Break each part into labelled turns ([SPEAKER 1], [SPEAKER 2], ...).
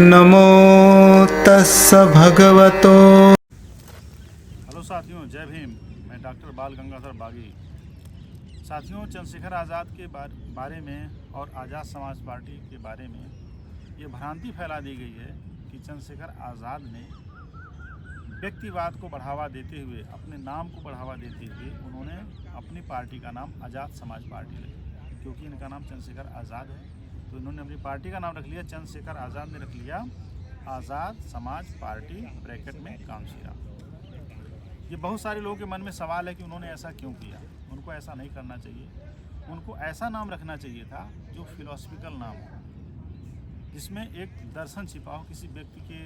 [SPEAKER 1] नमो तस्स भगवतो।
[SPEAKER 2] हेलो साथियों, जय भीम। मैं डॉक्टर बाल गंगाधर बागी। साथियों, चंद्रशेखर आज़ाद के बारे में और आज़ाद समाज पार्टी के बारे में ये भ्रांति फैला दी गई है कि चंद्रशेखर आज़ाद ने व्यक्तिवाद को बढ़ावा देते हुए, अपने नाम को बढ़ावा देते हुए उन्होंने अपनी पार्टी का नाम आज़ाद समाज पार्टी रखा। क्योंकि इनका नाम चंद्रशेखर आज़ाद है तो इन्होंने अपनी पार्टी का नाम रख लिया, चंद्रशेखर आज़ाद ने रख लिया आज़ाद समाज पार्टी ब्रैकेट में कामशीराम। ये बहुत सारे लोगों के मन में सवाल है कि उन्होंने ऐसा क्यों किया। उनको ऐसा नहीं करना चाहिए। उनको ऐसा नाम रखना चाहिए था जो फिलोसफिकल नाम हो, जिसमें एक दर्शन छिपा हो, किसी व्यक्ति के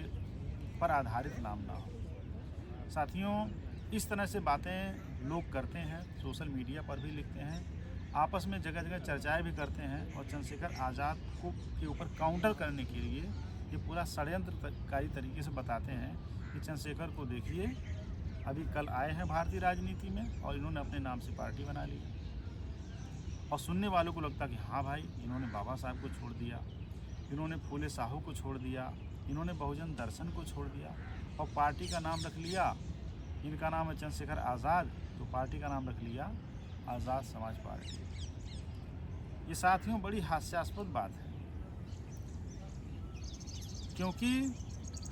[SPEAKER 2] पर आधारित नाम ना हो। साथियों, इस तरह से बातें लोग करते हैं, सोशल मीडिया पर भी लिखते हैं, आपस में जगह जगह चर्चाएं भी करते हैं और चंद्रशेखर आज़ाद को के ऊपर काउंटर करने के लिए ये पूरा षड्यंत्रकारी तरीके से बताते हैं कि चंद्रशेखर को देखिए, अभी कल आए हैं भारतीय राजनीति में और इन्होंने अपने नाम से पार्टी बना ली। और सुनने वालों को लगता कि हाँ भाई, इन्होंने बाबा साहब को छोड़ दिया, इन्होंने फूले साहू को छोड़ दिया, इन्होंने बहुजन दर्शन को छोड़ दिया और पार्टी का नाम रख लिया, इनका नाम है चंद्रशेखर आज़ाद, तो पार्टी का नाम रख लिया आज़ाद समाज पार्टी। ये साथियों बड़ी हास्यास्पद बात है, क्योंकि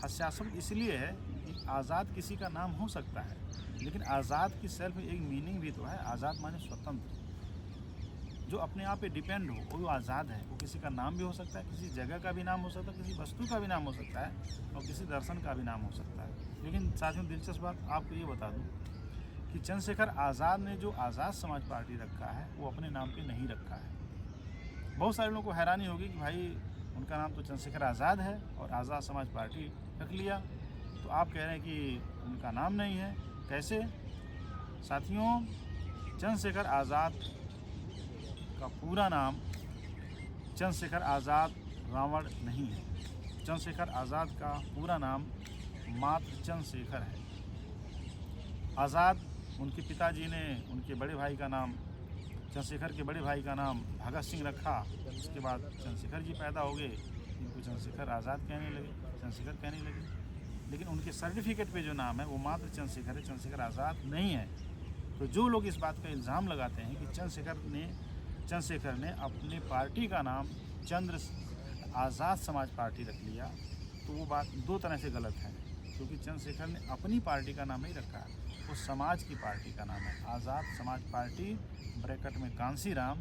[SPEAKER 2] हास्यास्पद इसलिए है कि आज़ाद किसी का नाम हो सकता है, लेकिन आज़ाद की सेल्फ एक मीनिंग भी तो है। आज़ाद माने स्वतंत्र, जो अपने आप पे डिपेंड हो, वो आज़ाद है। वो किसी का नाम भी हो सकता है, किसी जगह का भी नाम हो सकता है, किसी वस्तु का भी नाम हो सकता है और किसी दर्शन का भी नाम हो सकता है। लेकिन साथियों, दिलचस्प बात आपको ये बता दूँ कि चंद्रशेखर आज़ाद ने जो आज़ाद समाज पार्टी रखा है वो अपने नाम पे नहीं रखा है। बहुत सारे लोगों को हैरानी होगी कि भाई उनका नाम तो चंद्रशेखर आज़ाद है और आज़ाद समाज पार्टी रख लिया, तो आप कह रहे हैं कि उनका नाम नहीं है, कैसे? साथियों, चंद्रशेखर आज़ाद का पूरा नाम चंद्रशेखर आज़ाद रावण नहीं है। चंद्रशेखर आज़ाद का पूरा नाम मात्र चंद्रशेखर है। आज़ाद उनके पिताजी ने उनके बड़े भाई का नाम, चंद्रशेखर के बड़े भाई का नाम भगत सिंह रखा। उसके बाद चंद्रशेखर जी पैदा हो गए, इनको चंद्रशेखर आज़ाद कहने लगे, चंद्रशेखर कहने लगे। लेकिन उनके सर्टिफिकेट पे जो नाम है वो मात्र चंद्रशेखर है, चंद्रशेखर आज़ाद नहीं है। तो जो लोग इस बात का इल्ज़ाम लगाते हैं कि चंद्रशेखर ने अपनी पार्टी का नाम आज़ाद समाज पार्टी रख लिया, तो वो बात दो तरह से गलत है। क्योंकि चंद्रशेखर ने अपनी पार्टी का नाम नहीं रखा, वो समाज की पार्टी का नाम है आज़ाद समाज पार्टी ब्रैकेट में कांसीराम।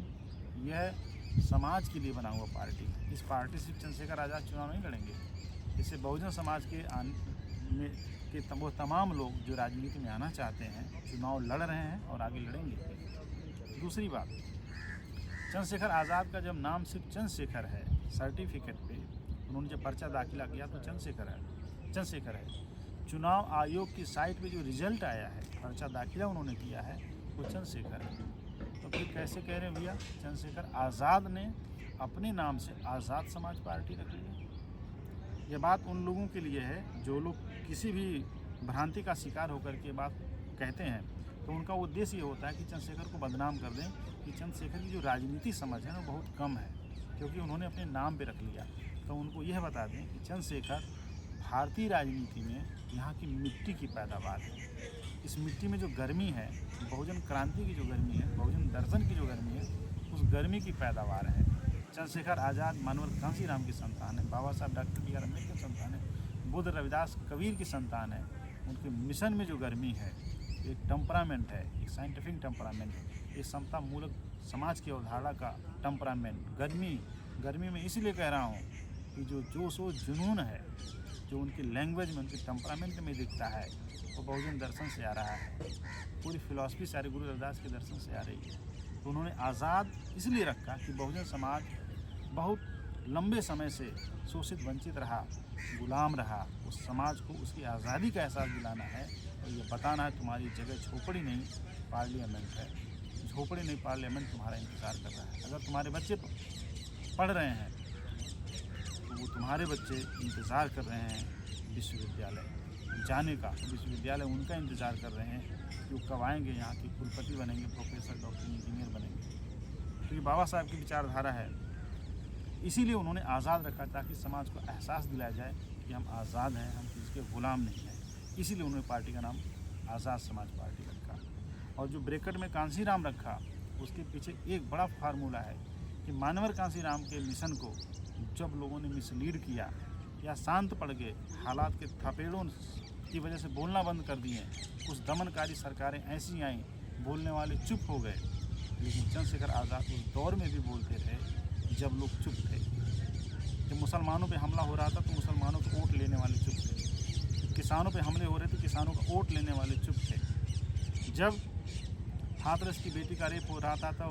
[SPEAKER 2] यह समाज के लिए बना हुआ पार्टी है। इस पार्टी से चंद्रशेखर आज़ाद चुनाव नहीं लड़ेंगे। इससे बहुजन समाज के वो तमाम लोग जो राजनीति में आना चाहते हैं चुनाव लड़ रहे हैं और आगे लड़ेंगे। दूसरी बात, चंद्रशेखर आज़ाद का जब नाम सिर्फ चंद्रशेखर है, सर्टिफिकेट पे उन्होंने जब पर्चा दाखिला किया तो चंद्रशेखर है। चुनाव आयोग की साइट पे जो रिजल्ट आया है, पर्चा दाखिला उन्होंने किया है, वो चंद्रशेखर है। तो फिर कैसे कह रहे हैं भैया चंद्रशेखर आज़ाद ने अपने नाम से आज़ाद समाज पार्टी रख ली? ये बात उन लोगों के लिए है जो लोग किसी भी भ्रांति का शिकार होकर के बात कहते हैं, तो उनका उद्देश्य ये होता है कि चंद्रशेखर को बदनाम कर दें कि चंद्रशेखर की जो राजनीति समझ है ना बहुत कम है, क्योंकि उन्होंने अपने नाम पे रख लिया। तो उनको यह बता दें कि चंद्रशेखर भारतीय राजनीति में यहाँ की मिट्टी की पैदावार है। इस मिट्टी में जो गर्मी है, बहुजन क्रांति की जो गर्मी है, बहुजन दर्शन की जो गर्मी है, उस गर्मी की पैदावार है। चंद्रशेखर आज़ाद मानवर कांसीराम की संतान है, बाबा साहब डॉक्टर बी आर अम्बेडकर की संतान है, बुद्ध रविदास कबीर की संतान है। उनके मिशन में जो गर्मी है, एक टेम्परामेंट है, एक साइंटिफिक टेम्परामेंट, एक समता मूलक समाज की अवधारणा का टेम्परामेंट। गर्मी में इसलिए कह रहा हूँ कि जो जोश व जुनून है, जो उनकी लैंग्वेज में, उनके टेम्परामेंट में दिखता है, वो बहुजन दर्शन से आ रहा है। पूरी फिलॉसफी सारी गुरु रविदास के दर्शन से आ रही है। तो उन्होंने आज़ाद इसलिए रखा कि बहुजन समाज बहुत लंबे समय से शोषित वंचित रहा, गुलाम रहा। उस समाज को उसकी आज़ादी का एहसास दिलाना है और ये बताना है तुम्हारी जगह झोपड़ी नहीं पार्लियामेंट है। झोपड़ी नहीं पार्लियामेंट तुम्हारा इंतज़ार कर रहा है। अगर तुम्हारे बच्चे पढ़ रहे हैं तो वो तुम्हारे बच्चे इंतज़ार कर रहे हैं विश्वविद्यालय जाने का। विश्वविद्यालय उनका इंतज़ार कर रहे हैं कि वो कब आएँगे, यहाँ के कुलपति बनेंगे, प्रोफेसर, डॉक्टर, इंजीनियर बनेंगे। क्योंकि बाबा साहब की विचारधारा है इसीलिए उन्होंने आज़ाद रखा ताकि समाज को एहसास दिलाया जाए कि हम आज़ाद हैं, हम किसी के ग़ुलाम नहीं हैं। इसीलिए उन्होंने पार्टी का नाम आज़ाद समाज पार्टी रखा। और जो ब्रैकेट में कांसीराम रखा, उसके पीछे एक बड़ा फार्मूला है कि मानवर कांसीराम के मिशन को जब लोगों ने मिसलीड किया या शांत पड़ गए, हालात के थपेड़ों की वजह से बोलना बंद कर दिए, कुछ दमनकारी सरकारें ऐसी आईं, बोलने वाले चुप हो गए। लेकिन चंद्रशेखर आज़ाद उस दौर में भी बोलते रहे जब लोग चुप थे। जब मुसलमानों पे हमला हो रहा था तो मुसलमानों को वोट लेने वाले चुप थे। किसानों पे हमले हो रहे थे, किसानों का वोट लेने वाले चुप थे। जब हाथरस की बेटी का रेप हो रहा था तो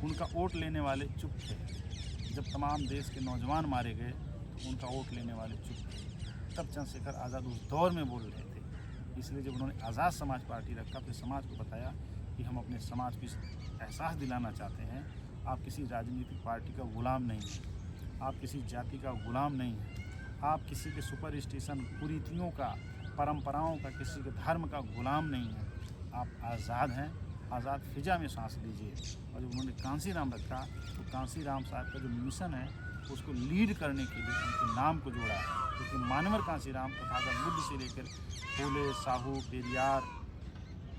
[SPEAKER 2] उनका वोट लेने वाले चुप थे। जब तमाम देश के नौजवान मारे गए तो उनका वोट लेने वाले चुप थे। तब चंद्रशेखर आज़ाद उस दौर में बोल रहे थे। इसलिए जब उन्होंने आज़ाद समाज पार्टी रखा तो समाज को बताया कि हम अपने समाज को एहसास दिलाना चाहते हैं, आप किसी राजनीतिक पार्टी का ग़ुलाम नहीं हैं, आप किसी जाति का ग़ुलाम नहीं हैं, आप किसी के सुपर स्टेशन कुरीतियों का, परंपराओं का, किसी के धर्म का ग़ुलाम नहीं हैं। आप आज़ाद हैं, आज़ाद फिजा में सांस लीजिए। और जब उन्होंने कांसीराम रखा तो कांसीराम साहब का जो मिशन है उसको लीड करने के लिए उनके नाम को जोड़ा, क्योंकि मानवर कांसीराम तथागत बुद्ध से लेकर फूले, साहू, पेरियार,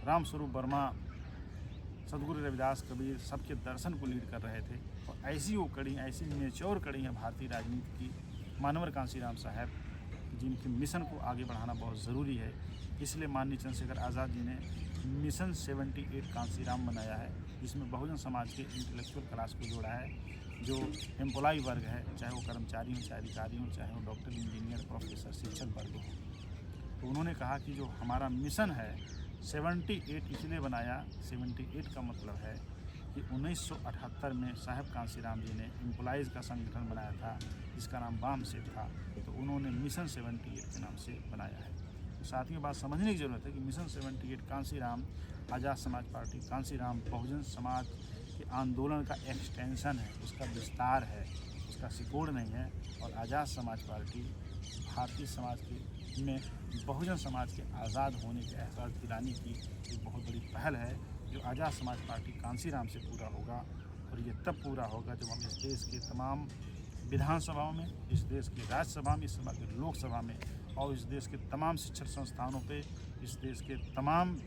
[SPEAKER 2] रामस्वरूप वर्मा, सदगुरु रविदास, कबीर सबके दर्शन को लीड कर रहे थे। और ऐसी वो कड़ी, ऐसी मेच्योर कड़ी है भारतीय राजनीति की मानवर कांसीराम साहब, जिनके मिशन को आगे बढ़ाना बहुत ज़रूरी है। इसलिए माननीय चंद्रशेखर आज़ाद जी ने मिशन 78 कांसीराम बनाया है, जिसमें बहुजन समाज के इंटेलेक्चुअल क्लास को जोड़ा है, जो एम्प्लॉय वर्ग है, चाहे वो कर्मचारी हों, चाहे अधिकारी हों, चाहे वो डॉक्टर, इंजीनियर, प्रोफेसर, शिक्षक वर्ग हो। तो उन्होंने कहा कि जो हमारा मिशन है 78 इसलिए बनाया, 78 का मतलब है कि 1978 में साहब कांसीराम जी ने एम्प्लॉयज़ का संगठन बनाया था जिसका नाम वाम सेठ था, तो उन्होंने मिशन 78 के नाम से बनाया है। तो साथियों, बात समझने की ज़रूरत है कि मिशन 78 कांसीराम आज़ाद समाज पार्टी, कांसीराम बहुजन समाज के आंदोलन का एक्सटेंशन है, उसका विस्तार है, उसका सिकोड़ नहीं है। और आज़ाद समाज पार्टी भारतीय समाज के में बहुजन समाज के आज़ाद होने के एहसास दिलाने की एक बहुत बड़ी पहल है, जो आज़ाद समाज पार्टी कांसीराम से पूरा होगा। और ये तब पूरा होगा जब हम इस देश के तमाम विधानसभाओं में, इस देश की राज्यसभा में, इस सभा के लोकसभा में और इस देश के तमाम शिक्षण संस्थानों पे, इस देश के तमाम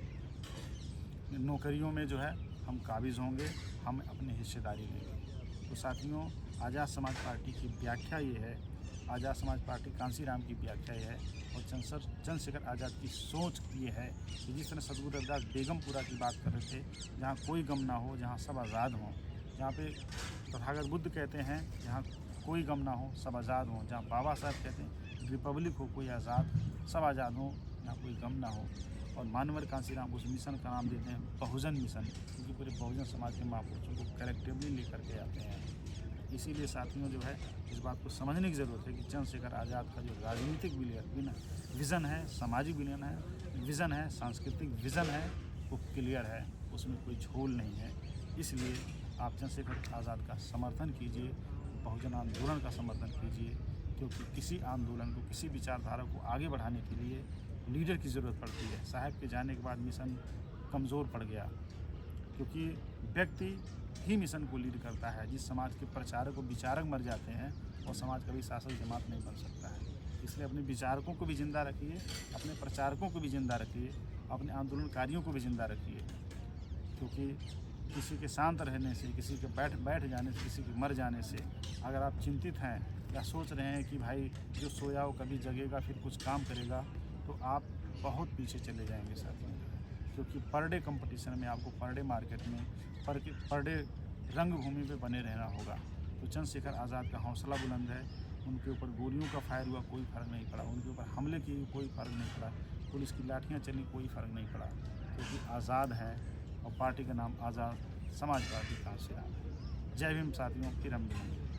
[SPEAKER 2] नौकरियों में जो है हम काबिज़ होंगे, हम अपनी हिस्सेदारी लेंगे। तो साथियों, आज़ाद समाज पार्टी की व्याख्या ये है, आज़ाद समाज पार्टी कांसीराम की व्याख्या ये है, और चंद्रशेखर आज़ाद की सोच ये है कि जिस तरह सदगुरु रविदास बेगमपुरा की बात कर रहे थे, जहाँ कोई गम ना हो, जहाँ सब आज़ाद हों, जहाँ पे तथागत बुद्ध कहते हैं जहाँ कोई गम ना हो, सब आज़ाद हों, जहाँ बाबा साहब कहते हैं रिपब्लिक हो, कोई आज़ाद, सब आज़ाद हों, जहाँ कोई गम ना हो। और मानवर कांसीराम उस मिशन का नाम देते हैं बहुजन मिशन, क्योंकि पूरे बहुजन समाज के महापुरुषों को कलेक्टिवली लेकर के आते हैं। इसीलिए साथियों जो है इस बात को समझने की ज़रूरत है कि चंद्रशेखर आज़ाद का जो राजनीतिक विज़न है, सामाजिक विज़न है, सांस्कृतिक विज़न है, वो क्लियर है, उसमें कोई झोल नहीं है। इसलिए आप चंद्रशेखर आज़ाद का समर्थन कीजिए, बहुजन आंदोलन का समर्थन कीजिए, क्योंकि किसी आंदोलन को, किसी विचारधारा को आगे बढ़ाने के लिए लीडर की ज़रूरत पड़ती है। साहब के जाने के बाद मिशन कमज़ोर पड़ गया, क्योंकि व्यक्ति ही मिशन को लीड करता है। जिस समाज के प्रचारक और विचारक मर जाते हैं और समाज कभी शासक जमात नहीं बन सकता है। इसलिए अपने विचारकों को भी ज़िंदा रखिए, अपने प्रचारकों को भी ज़िंदा रखिए, अपने आंदोलनकारियों को भी ज़िंदा रखिए, क्योंकि किसी के शांत रहने से, किसी के बैठ जाने से, किसी के मर जाने से अगर आप चिंतित हैं या सोच रहे हैं कि भाई जो सोया हो कभी जगेगा, फिर कुछ काम करेगा, तो आप बहुत पीछे चले जाएंगे साथियों। क्योंकि पर डे कंपटीशन में आपको पर डे मार्केट में पर डे रंगभूमि पे बने रहना होगा। तो चंद्रशेखर आज़ाद का हौसला बुलंद है, उनके ऊपर गोलियों का फायर हुआ, कोई फ़र्क नहीं पड़ा, उनके ऊपर हमले किए, कोई फ़र्क नहीं पड़ा, पुलिस की लाठियाँ चली, कोई फ़र्क नहीं पड़ा, क्योंकि आज़ाद है और पार्टी का नाम आज़ाद समाज पार्टी कांसीराम है। जय भीम साथियों, फिर हम मिलेंगे।